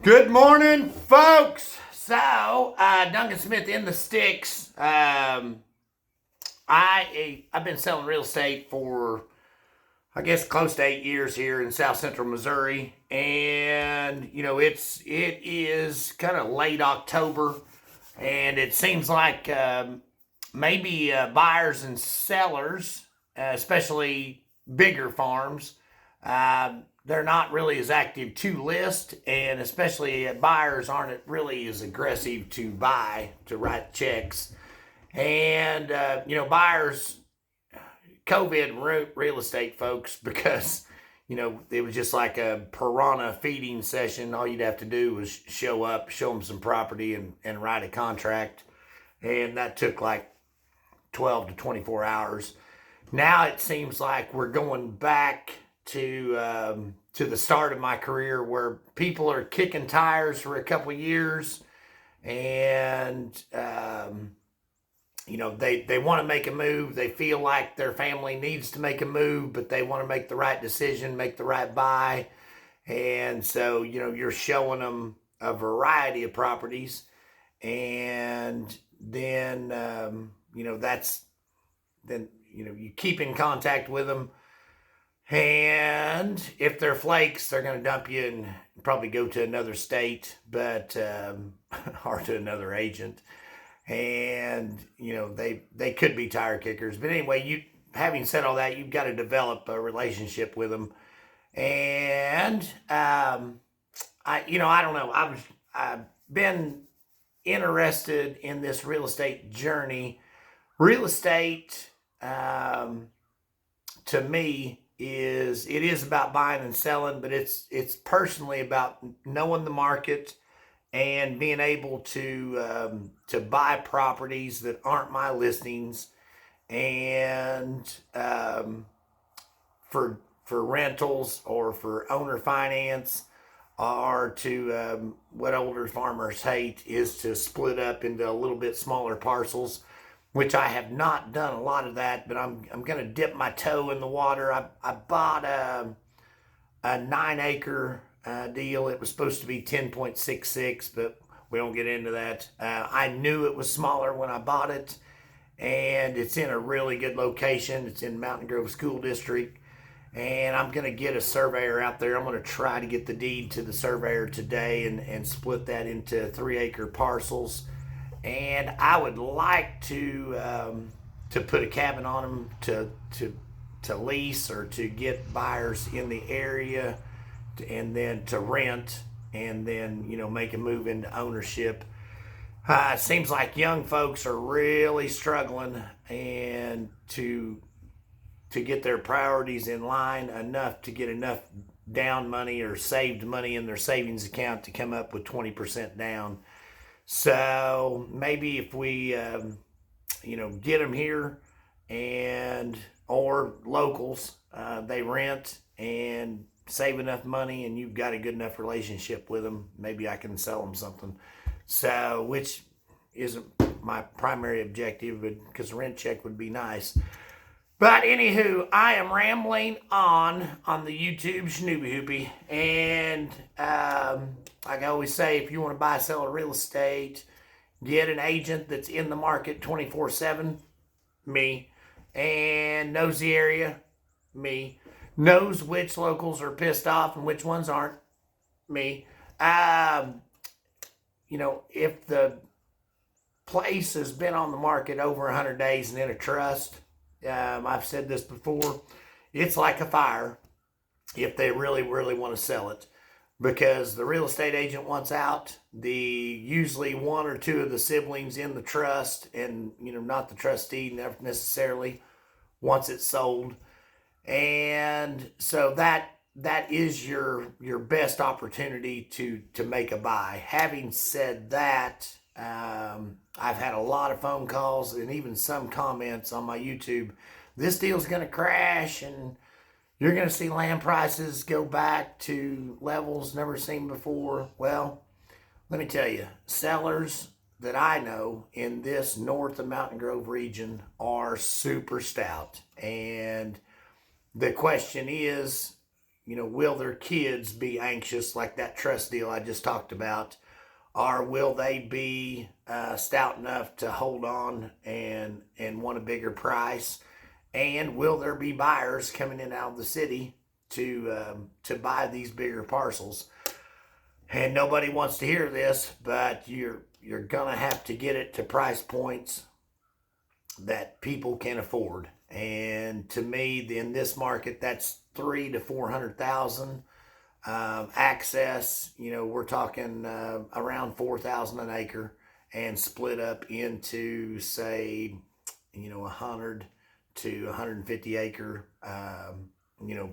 Good morning, folks. So, Duncan Smith in the sticks. I've been selling real estate for I guess close to 8 years here in South Central Missouri, and it is kind of late October, and it seems like maybe buyers and sellers, especially bigger farms, they're not really as active to list, and especially buyers aren't really as aggressive to buy, to write checks. And, buyers, COVID ruined real estate, folks, because, it was just like a piranha feeding session. All you'd have to do was show up, show them some property, and write a contract. And that took like 12 to 24 hours. Now it seems like we're going back to the start of my career where people are kicking tires for a couple of years, and they want to make a move. They feel like their family needs to make a move, but they want to make the right decision, make the right buy. And so you're showing them a variety of properties, and then that's then you keep in contact with them, and if they're flakes, they're going to dump you and probably go to another state, but or to another agent. And they could be tire kickers. But anyway, you having said all that, you've got to develop a relationship with them. And I don't know. I've been interested in this real estate journey. Real estate, to me, it is about buying and selling, but it's personally about knowing the market and being able to buy properties that aren't my listings, and for rentals or for owner finance, or to what older farmers hate is to split up into a little bit smaller parcels, which I have not done a lot of that, but I'm going to dip my toe in the water. I bought a 9 acre deal. It was supposed to be 10.66, but we don't get into that. I knew it was smaller when I bought it, and it's in a really good location. It's in Mountain Grove School District, and I'm going to get a surveyor out there. I'm going to try to get the deed to the surveyor today and split that into 3 acre parcels. And I would like to put a cabin on them to lease, or to get buyers in the area, and then to rent, and then make a move into ownership. It seems like young folks are really struggling and to get their priorities in line enough to get enough down money or saved money in their savings account to come up with 20% down. So maybe if we get them here, and or locals, they rent and save enough money, and you've got a good enough relationship with them, maybe I can sell them something. So, which isn't my primary objective, but because a rent check would be nice. But anywho, I am rambling on the YouTube Schnoopy Hoopy, and like I always say, if you want to buy, sell, or real estate, get an agent that's in the market 24/7, me, and knows the area, me, knows which locals are pissed off and which ones aren't, me. If the place has been on the market over 100 days and in a trust, I've said this before, it's like a fire if they really, really want to sell it, because the real estate agent wants out. The usually one or two of the siblings in the trust, and not the trustee necessarily, wants it sold, and so that is your best opportunity to make a buy. Having said that, I've had a lot of phone calls and even some comments on my YouTube. This deal's going to crash, and you're going to see land prices go back to levels never seen before. Well, let me tell you, sellers that I know in this north of Mountain Grove region are super stout. And the question is, will their kids be anxious like that trust deal I just talked about? Or will they be stout enough to hold on and want a bigger price? And will there be buyers coming in out of the city to buy these bigger parcels? And nobody wants to hear this, but you're gonna have to get it to price points that people can afford. And to me, in this market, that's 300 to 400,000. Access, we're talking around 4,000 an acre, and split up into, say, 100 to 150 acre,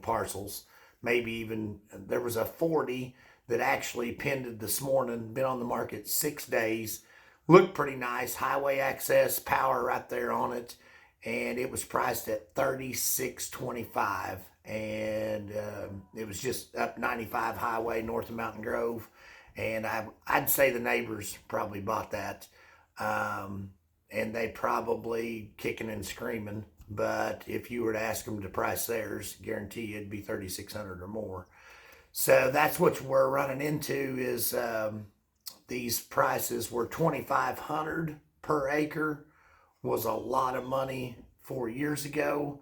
parcels. Maybe even there was a 40 that actually pinned this morning, been on the market 6 days, looked pretty nice, highway access, power right there on it, and it was priced at $36.25, and it was just up 95 highway north of Mountain Grove, and I'd say the neighbors probably bought that, and they probably kicking and screaming. But if you were to ask them to price theirs, guarantee it'd be 3,600 or more. So that's what we're running into is these prices were 2,500 per acre was a lot of money 4 years ago.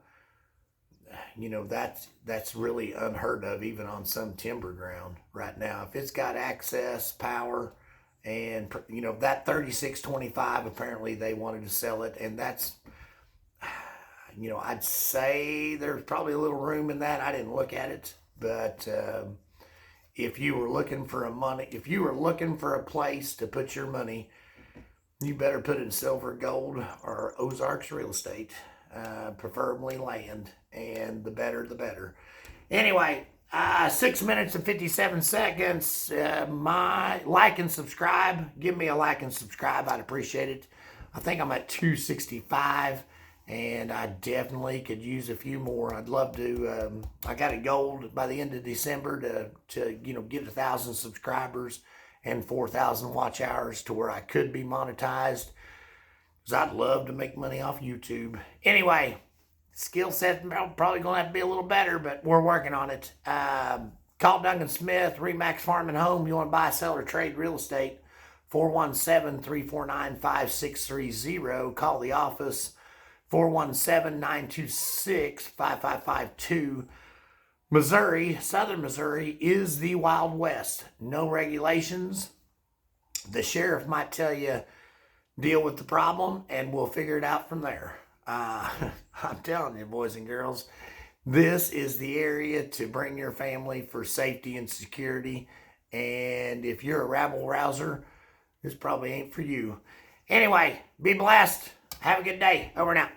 That's really unheard of even on some timber ground right now. If it's got access, power, and that 36.25, apparently they wanted to sell it, and that's I'd say there's probably a little room in that. I didn't look at it, but if you were looking for a place to put your money, you better put it in silver, gold, or Ozarks real estate, preferably land, and the better, the better. Anyway, 6 minutes and 57 seconds. My like and subscribe. Give me a like and subscribe. I'd appreciate it. I think I'm at 265. And I definitely could use a few more. I'd love to. I got a goal by the end of December to get 1,000 subscribers and 4,000 watch hours to where I could be monetized. Because I'd love to make money off YouTube. Anyway, skill set probably gonna have to be a little better, but we're working on it. Call Duncan Smith, Remax Farm and Home. You want to buy, sell, or trade real estate? 417-349-5630. Call the office. 417-926-5552. Missouri, Southern Missouri, is the Wild West. No regulations. The sheriff might tell you, deal with the problem, and we'll figure it out from there. I'm telling you, boys and girls, this is the area to bring your family for safety and security. And if you're a rabble-rouser, this probably ain't for you. Anyway, be blessed. Have a good day. Over and out.